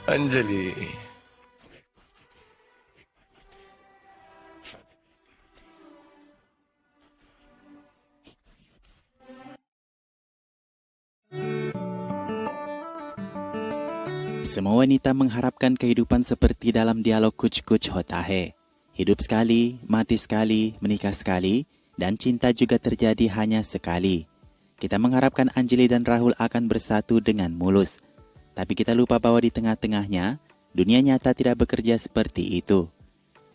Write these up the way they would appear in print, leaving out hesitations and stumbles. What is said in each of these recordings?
Anjali. Semua wanita mengharapkan kehidupan seperti dalam dialog Kuch Kuch Hota Hai. Hidup sekali, mati sekali, menikah sekali, dan cinta juga terjadi hanya sekali. Kita mengharapkan Anjali dan Rahul akan bersatu dengan mulus. Tapi kita lupa bahwa di tengah-tengahnya, dunia nyata tidak bekerja seperti itu.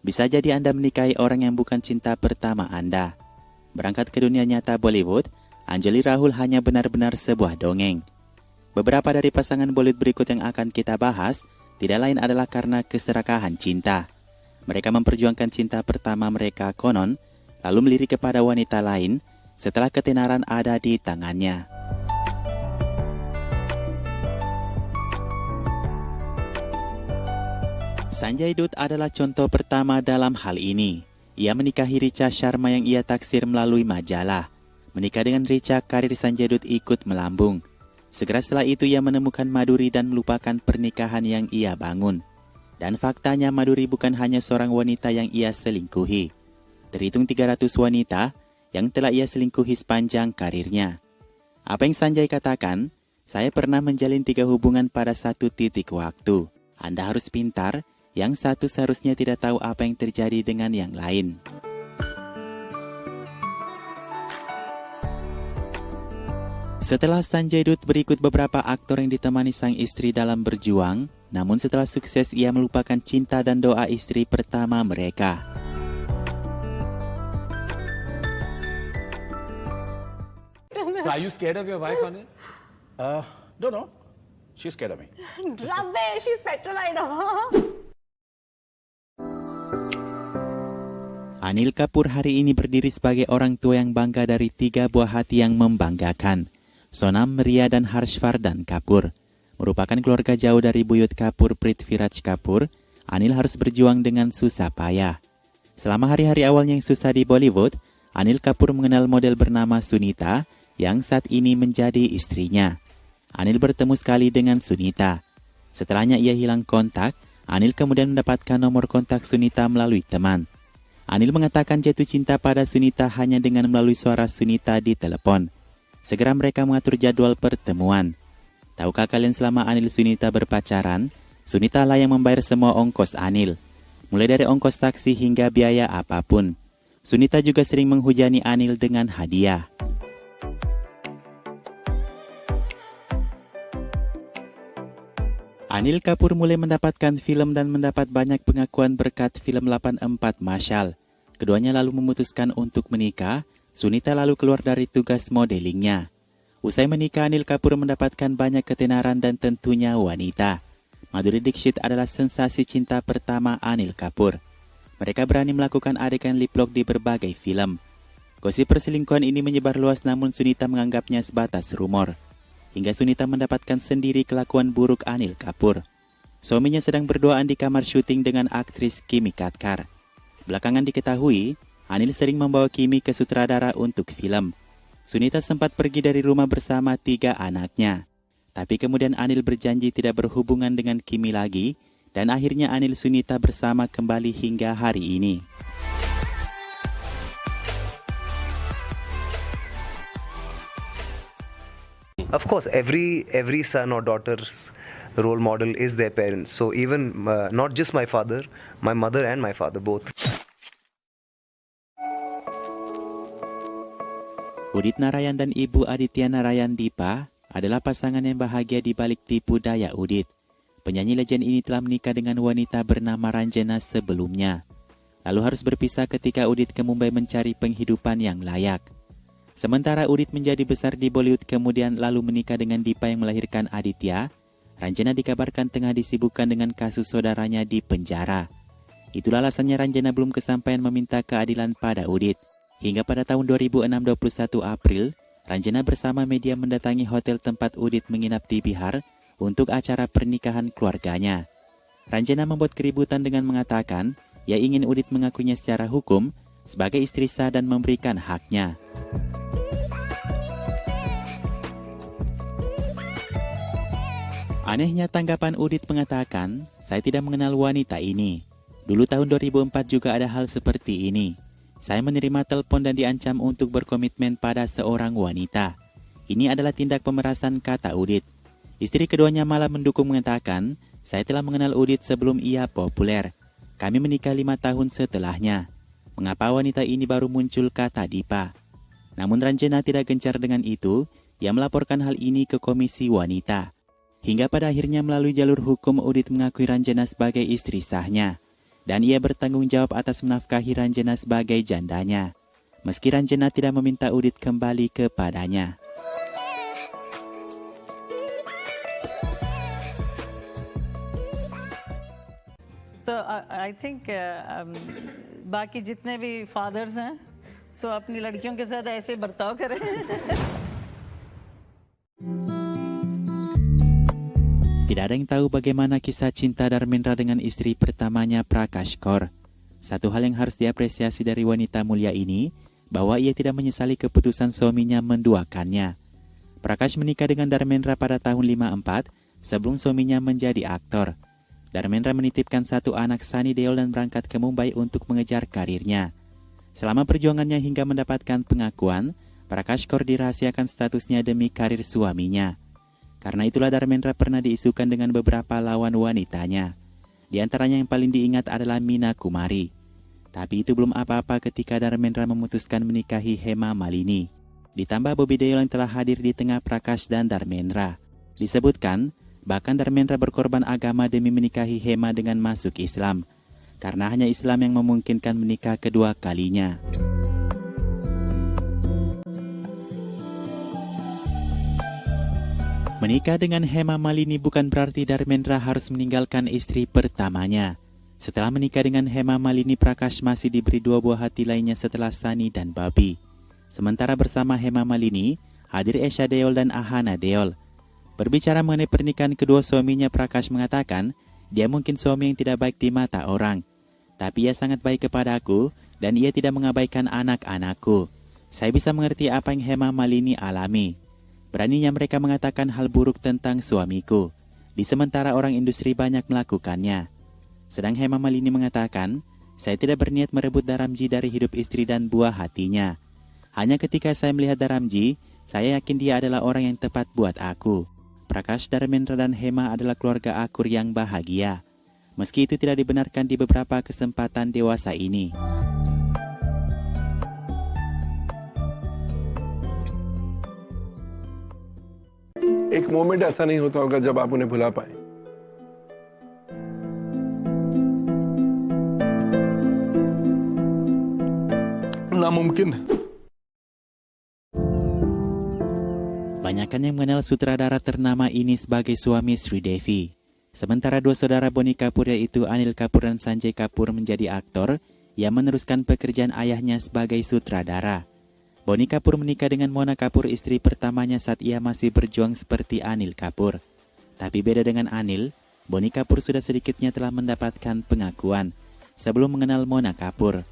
Bisa jadi Anda menikahi orang yang bukan cinta pertama Anda. Berangkat ke dunia nyata Bollywood, Anjali Rahul hanya benar-benar sebuah dongeng. Beberapa dari pasangan Bollywood berikut yang akan kita bahas tidak lain adalah karena keserakahan cinta. Mereka memperjuangkan cinta pertama mereka konon, lalu melirik kepada wanita lain setelah ketenaran ada di tangannya. Sanjay Dutt adalah contoh pertama dalam hal ini. Ia menikahi Richa Sharma yang ia taksir melalui majalah. Menikah dengan Richa, karir Sanjay Dutt ikut melambung. Segera setelah itu ia menemukan Madhuri dan melupakan pernikahan yang ia bangun. Dan faktanya Madhuri bukan hanya seorang wanita yang ia selingkuhi. Terhitung 300 wanita yang telah ia selingkuhi sepanjang karirnya. Apa yang Sanjay katakan, saya pernah menjalin 3 hubungan pada satu titik waktu. Anda harus pintar, yang satu seharusnya tidak tahu apa yang terjadi dengan yang lain. Setelah Sanjay Dutt berikut beberapa aktor yang ditemani sang istri dalam berjuang, namun setelah sukses ia melupakan cinta dan doa istri pertama mereka. So are you scared of your wife, Anil? Don't know. She's scared of me. Rubbish, she's petrified of her. Anil Kapoor hari ini berdiri sebagai orang tua yang bangga dari 3 buah hati yang membanggakan. Sonam, Ria, dan Harshvardhan Kapoor. Merupakan keluarga jauh dari buyut Kapoor Prithviraj Kapoor, Anil harus berjuang dengan susah payah. Selama hari-hari awalnya yang susah di Bollywood, Anil Kapoor mengenal model bernama Sunita yang saat ini menjadi istrinya. Anil bertemu sekali dengan Sunita. Setelahnya ia hilang kontak, Anil kemudian mendapatkan nomor kontak Sunita melalui teman. Anil mengatakan jatuh cinta pada Sunita hanya dengan melalui suara Sunita di telepon. Segera mereka mengatur jadwal pertemuan. Tahukah kalian selama Anil Sunita berpacaran, Sunita lah yang membayar semua ongkos Anil. Mulai dari ongkos taksi hingga biaya apapun. Sunita juga sering menghujani Anil dengan hadiah. Anil Kapoor mulai mendapatkan film dan mendapat banyak pengakuan berkat film 84 Mashal. Keduanya lalu memutuskan untuk menikah. Sunita lalu keluar dari tugas modelingnya. Usai menikah, Anil Kapoor mendapatkan banyak ketenaran dan tentunya wanita. Madhuri Dixit adalah sensasi cinta pertama Anil Kapoor. Mereka berani melakukan adegan lip lock di berbagai film. Gosip perselingkuhan ini menyebar luas namun Sunita menganggapnya sebatas rumor. Hingga Sunita mendapatkan sendiri kelakuan buruk Anil Kapoor. Suaminya sedang berduaan di kamar syuting dengan aktris Kimi Katkar. Belakangan diketahui, Anil sering membawa Kimi ke sutradara untuk film. Sunita sempat pergi dari rumah bersama 3 anaknya. Tapi kemudian Anil berjanji tidak berhubungan dengan Kimi lagi, dan akhirnya Anil Sunita bersama kembali hingga hari ini. Of course, every son or daughter's role model is their parents. So even not just my father, my mother and my father both. Udit Narayan dan Ibu Aditya Narayan Dipa adalah pasangan yang bahagia di balik tipu daya Udit. Penyanyi legend ini telah menikah dengan wanita bernama Ranjana sebelumnya. Lalu harus berpisah ketika Udit ke Mumbai mencari penghidupan yang layak. Sementara Udit menjadi besar di Bollywood kemudian lalu menikah dengan Dipa yang melahirkan Aditya, Ranjana dikabarkan tengah disibukkan dengan kasus saudaranya di penjara. Itulah alasannya Ranjana belum kesampaian meminta keadilan pada Udit. Hingga pada tahun 2006 21 April, Ranjana bersama media mendatangi hotel tempat Udit menginap di Bihar untuk acara pernikahan keluarganya. Ranjana membuat keributan dengan mengatakan, ia ingin Udit mengakuinya secara hukum sebagai istri sah dan memberikan haknya. Anehnya tanggapan Udit mengatakan, saya tidak mengenal wanita ini. Dulu tahun 2004 juga ada hal seperti ini. Saya menerima telepon dan diancam untuk berkomitmen pada seorang wanita. Ini adalah tindak pemerasan, kata Udit. Istri keduanya malah mendukung mengatakan, saya telah mengenal Udit sebelum ia populer. Kami menikah 5 tahun setelahnya. Mengapa wanita ini baru muncul, kata Dipa. Namun Ranjana tidak gencar dengan itu, ia melaporkan hal ini ke Komisi Wanita. Hingga pada akhirnya melalui jalur hukum Udit mengakui Ranjana sebagai istri sahnya. Dan ia bertanggung jawab atas menafkahi Ranjana sebagai jandanya. Meski Ranjana tidak meminta Udit kembali kepadanya. तो I think बाकी जितने भी फादर्स हैं तो अपनी लड़कियों के साथ ऐसे बर्ताव करें. Tidak ada yang tahu bagaimana kisah cinta Dharmendra dengan istri pertamanya Prakash Kaur. Satu hal yang harus diapresiasi dari wanita mulia ini, bahwa ia tidak menyesali keputusan suaminya menduakannya. Prakash menikah dengan Dharmendra pada tahun 54 sebelum suaminya menjadi aktor. Dharmendra menitipkan satu anak, Sunny Deol, dan berangkat ke Mumbai untuk mengejar karirnya. Selama perjuangannya hingga mendapatkan pengakuan, Prakash Kaur dirahasiakan statusnya demi karir suaminya. Karena itulah Dharmendra pernah diisukan dengan beberapa lawan wanitanya. Di antaranya yang paling diingat adalah Meena Kumari. Tapi itu belum apa-apa ketika Dharmendra memutuskan menikahi Hema Malini. Ditambah Bobby Deol yang telah hadir di tengah Prakash dan Dharmendra. Disebutkan, bahkan Dharmendra berkorban agama demi menikahi Hema dengan masuk Islam. Karena hanya Islam yang memungkinkan menikah kedua kalinya. Menikah dengan Hema Malini bukan berarti Dharmendra harus meninggalkan istri pertamanya. Setelah menikah dengan Hema Malini, Prakash masih diberi 2 buah hati lainnya setelah Sunny dan Bobby. Sementara bersama Hema Malini, hadir Esha Deol dan Ahana Deol. Berbicara mengenai pernikahan kedua suaminya, Prakash mengatakan, dia mungkin suami yang tidak baik di mata orang. Tapi ia sangat baik kepada aku dan ia tidak mengabaikan anak-anakku. Saya bisa mengerti apa yang Hema Malini alami. Beraninya mereka mengatakan hal buruk tentang suamiku, di sementara orang industri banyak melakukannya. Sedang Hema Malini mengatakan, saya tidak berniat merebut Dharamji dari hidup istri dan buah hatinya. Hanya ketika saya melihat Dharamji, saya yakin dia adalah orang yang tepat buat aku. Prakash, Dharmendra, dan Hema adalah keluarga akur yang bahagia. Meski itu tidak dibenarkan di beberapa kesempatan dewasa ini. एक मोमेंट ऐसा नहीं होता होगा जब आप उन्हें भुला पाए. नामुमकिन. Banyakan yang mengenal sutradara ternama ini sebagai suami Sridevi. Sementara 2 saudara Bonnie Kapoor, yaitu Anil Kapoor dan Sanjay Kapoor, menjadi aktor yang meneruskan pekerjaan ayahnya sebagai sutradara. Bonnie Kapoor menikah dengan Mona Kapoor, istri pertamanya saat ia masih berjuang seperti Anil Kapoor. Tapi beda dengan Anil, Bonnie Kapoor sudah sedikitnya telah mendapatkan pengakuan sebelum mengenal Mona Kapoor.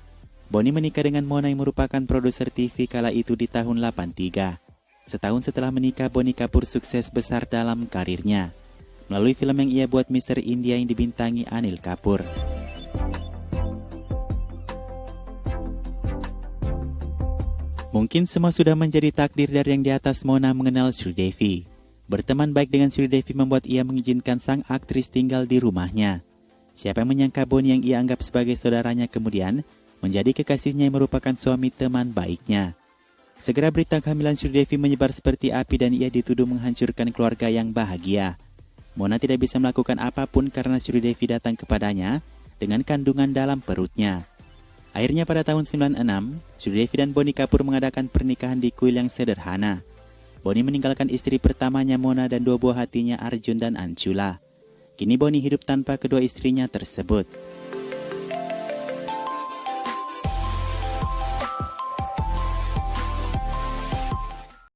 Bonnie menikah dengan Mona yang merupakan produser TV kala itu di tahun 83. Setahun setelah menikah, Bonnie Kapoor sukses besar dalam karirnya melalui film yang ia buat, Mr. India, yang dibintangi Anil Kapoor. Mungkin semua sudah menjadi takdir dari yang di atas. Mona mengenal Sridevi. Berteman baik dengan Sridevi membuat ia mengizinkan sang aktris tinggal di rumahnya. Siapa yang menyangka Bonnie yang ia anggap sebagai saudaranya kemudian menjadi kekasihnya yang merupakan suami teman baiknya. Segera berita kehamilan Sridevi menyebar seperti api dan ia dituduh menghancurkan keluarga yang bahagia. Mona tidak bisa melakukan apapun karena Sridevi datang kepadanya dengan kandungan dalam perutnya. Akhirnya pada tahun 96, Sridevi dan Bonnie Kapoor mengadakan pernikahan di kuil yang sederhana. Bonnie meninggalkan istri pertamanya Mona dan 2 buah hatinya Arjun dan Anshula. Kini Bonnie hidup tanpa kedua istrinya tersebut.